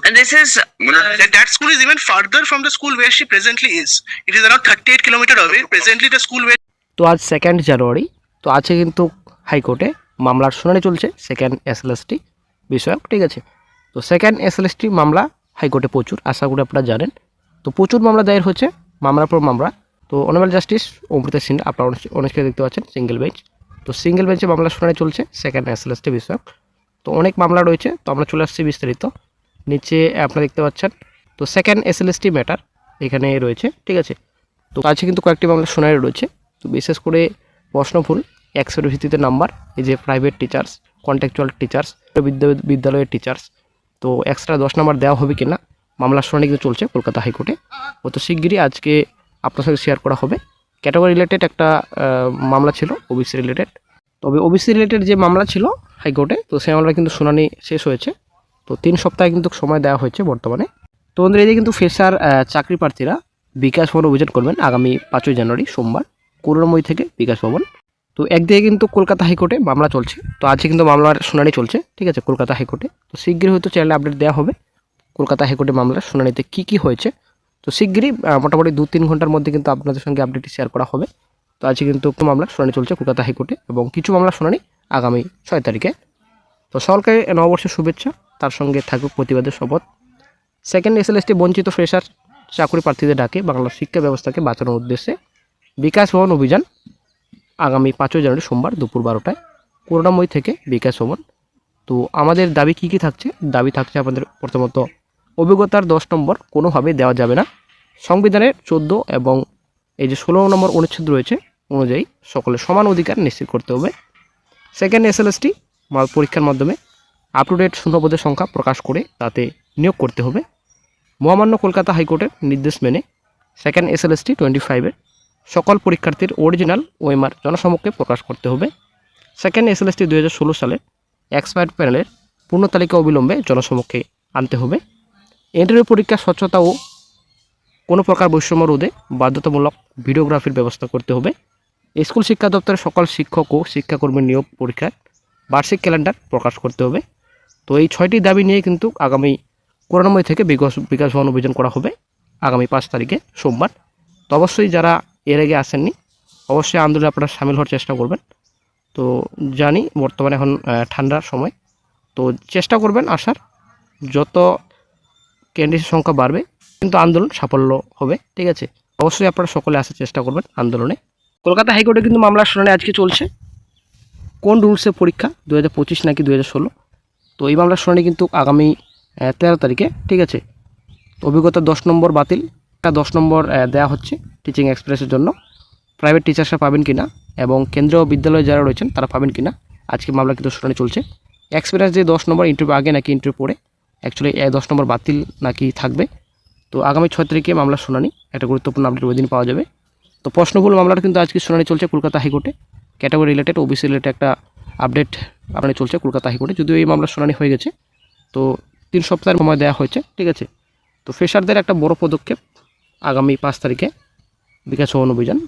And this is that school is even further from the school where she presently is. It is around 38 kilometer away. Presently, the school where তো আজ 2 জানুয়ারি, তো আছে কিন্তু হাইকোর্টে মামলার শুনানি চলছে সেকেন্ড এসএলএসটি বিষয়ক, ঠিক আছে। তো সেকেন্ড এসএলএসটি মামলা হাইকোর্টে প্রচুর, আশা করি আপনারা জানেন। তো প্রচুর মামলা দায়ের হচ্ছে, মামলার পর মামলা। তো অনারেবল জাস্টিস অমৃতা সিনহা আপনারা অনেকে দেখতে পাচ্ছেন সিঙ্গেল বেঞ্চ। তো সিঙ্গেল বেঞ্চে মামলার শুনানি চলছে সেকেন্ড এসএলএসটি বিষয়ক। তো অনেক মামলা রয়েছে, তো আমরা চলে আসছি বিস্তারিত। নিচে আপনারা দেখতে পাচ্ছেন তো সেকেন্ড এসএলএসটি ম্যাটার এখানে রয়েছে, ঠিক আছে। তো আছে কিন্তু কয়েকটি মামলার শুনানি রয়েছে। তো বিশেষ করে প্রশ্নফুল 100-এর ভিত্তিতে নাম্বার, এই যে প্রাইভেট টিচার্স, কন্ট্রাকচুয়াল টিচার্স, বিদ্যালয়ের টিচার্স, তো এক্সট্রা 10 নাম্বার দেওয়া হবে কিনা মামলার শুনানি কিন্তু চলছে কলকাতা হাইকোর্টে। অত শিগগিরই আজকে আপনার সঙ্গে শেয়ার করা হবে। ক্যাটাগরি রিলেটেড একটা মামলা ছিল ওবিসি রিলেটেড, তবে ওবিসি রিলেটেড যে মামলা ছিল হাইকোর্টে, তো সেই মামলা কিন্তু শুনানি শেষ হয়েছে। তো 3 সপ্তাহে কিন্তু সময় দেওয়া হয়েছে বর্তমানে। তো বন্ধুরা, এদিকে কিন্তু ফ্রেশার চাকরি প্রার্থীরা বিকাশ ভবন অভিযান করবেন আগামী 5ই জানুয়ারি সোমবার করুণাময়ী থেকে বিকাশ ভবন। তো একদিকে কিন্তু কলকাতা হাইকোর্টে মামলা চলছে, তো আজকে কিন্তু মামলার শুনানি চলছে, ঠিক আছে, কলকাতা হাইকোর্টে। তো শিগগিরই হয়তো চ্যানেলে আপডেট দেওয়া হবে কলকাতা হাইকোর্টে মামলার শুনানিতে কী হয়েছে। তো শিগগিরই মোটামুটি 2-3 ঘন্টার মধ্যে কিন্তু আপনাদের সঙ্গে আপডেটটি শেয়ার করা হবে। তো আজকে কিন্তু মামলার শুনানি চলছে কলকাতা হাইকোর্টে, এবং কিছু মামলার শুনানি আগামী 6 তারিখে। তো সরকারি নববর্ষের শুভেচ্ছা, তার সঙ্গে থাকুক প্রতিবাদের শপথ। সেকেন্ড এসএলএসটি বঞ্চিত ফ্রেশার চাকরি প্রার্থীদের ডাকে বাংলার শিক্ষা ব্যবস্থাকে বাঁচানোর উদ্দেশ্যে বিকাশ ভবন অভিযান আগামী 5ই জানুয়ারি সোমবার দুপুর 12টায় করুণাময়ী থেকে বিকাশ ভবন। তো আমাদের দাবি কী থাকছে? দাবি থাকছে আমাদের প্রথমত অভিজ্ঞতার 10 নম্বর কোনোভাবেই দেওয়া যাবে না। সংবিধানের 14 এবং এই যে 16 নম্বর অনুচ্ছেদ রয়েছে অনুযায়ী সকলের সমান অধিকার নিশ্চিত করতে হবে। সেকেন্ড এসএলএসটি পরীক্ষার মাধ্যমে আপ টু ডেট শূন্যপদের সংখ্যা প্রকাশ করে তাতে নিয়োগ করতে হবে। মহামান্য কলকাতা হাইকোর্টের নির্দেশ মেনে সেকেন্ড এসএলএসটি 25-এর সকল পরীক্ষার্থীর অরিজিনাল ওএমআর জনসমক্ষে প্রকাশ করতে হবে। সেকেন্ড এসএলএসটি 2016 সালে এক্সপায়ার্ড প্যানেলের পূর্ণ তালিকা অবিলম্বে জনসমক্ষে আনতে হবে। ইন্টারভিউ পরীক্ষার স্বচ্ছতা ও কোনো প্রকার বৈষম্য রোধে বাধ্যতামূলক ভিডিওগ্রাফির ব্যবস্থা করতে হবে। স্কুল শিক্ষা দপ্তরের সকল শিক্ষক ও শিক্ষাকর্মীর নিয়োগ পরীক্ষার বার্ষিক ক্যালেন্ডার প্রকাশ করতে হবে। তো এই 6টি দাবি নিয়ে কিন্তু আগামী করুণাময়ী থেকে বিকাশ ভবন অভিযান করা হবে আগামী 5 তারিখে সোমবার। তো অবশ্যই যারা এর আগে আসেননি অবশ্যই আন্দোলনে আপনারা সামিল হওয়ার চেষ্টা করবেন। তো জানি বর্তমানে এখন ঠান্ডার সময়, তো চেষ্টা করবেন আসার। যত ক্যান্ডিডেটের সংখ্যা বাড়বে কিন্তু আন্দোলন সাফল্য হবে, ঠিক আছে। অবশ্যই আপনারা সকলে আসার চেষ্টা করবেন আন্দোলনে। কলকাতা হাইকোর্টে কিন্তু মামলার শুনানি আজকে চলছে। কোন রুলসে পরীক্ষা 2025 নাকি 2016? তো এই মামলার শুনানি কিন্তু আগামী 13 তারিখে, ঠিক আছে। অভিজ্ঞতা 10 নম্বর বাতিল, 10 নম্বর দেওয়া হচ্ছে টিচিং এক্সপ্রেসের জন্য। প্রাইভেট টিচার্সরা পাবেন কিনা এবং কেন্দ্রীয় বিদ্যালয়ে যারা রয়েছেন তারা পাবেন কিনা, আজকে মামলা কিন্তু শুনানি চলছে। এক্সপিরিয়েন্স যে 10 নম্বর ইন্টারভিউ আগে নাকি ইন্টারভিউ পরে, অ্যাকচুয়ালি 10 নম্বর বাতিল নাকি থাকবে। তো আগামী 6 তারিখে মামলার শুনানি, একটা গুরুত্বপূর্ণ আপডেট ওই দিন পাওয়া যাবে। তো প্রশ্নভুল মামলার কিন্তু আজকে শুনানি চলছে কলকাতা হাইকোর্টে। ক্যাটাগরি রিলেটেড ওবিসি রিলেটেড একটা আপডেট আপনার চলছে কলকাতা হাইকোর্টে, যদিও এই মামলার শুনানি হয়ে গেছে। তো 3 সপ্তাহের সময় দেওয়া হয়েছে, ঠিক আছে। তো ফ্রেশারদের একটা বড় পদক্ষেপ আগামী 5 তারিখে বিকাশ ভবন অভিযান।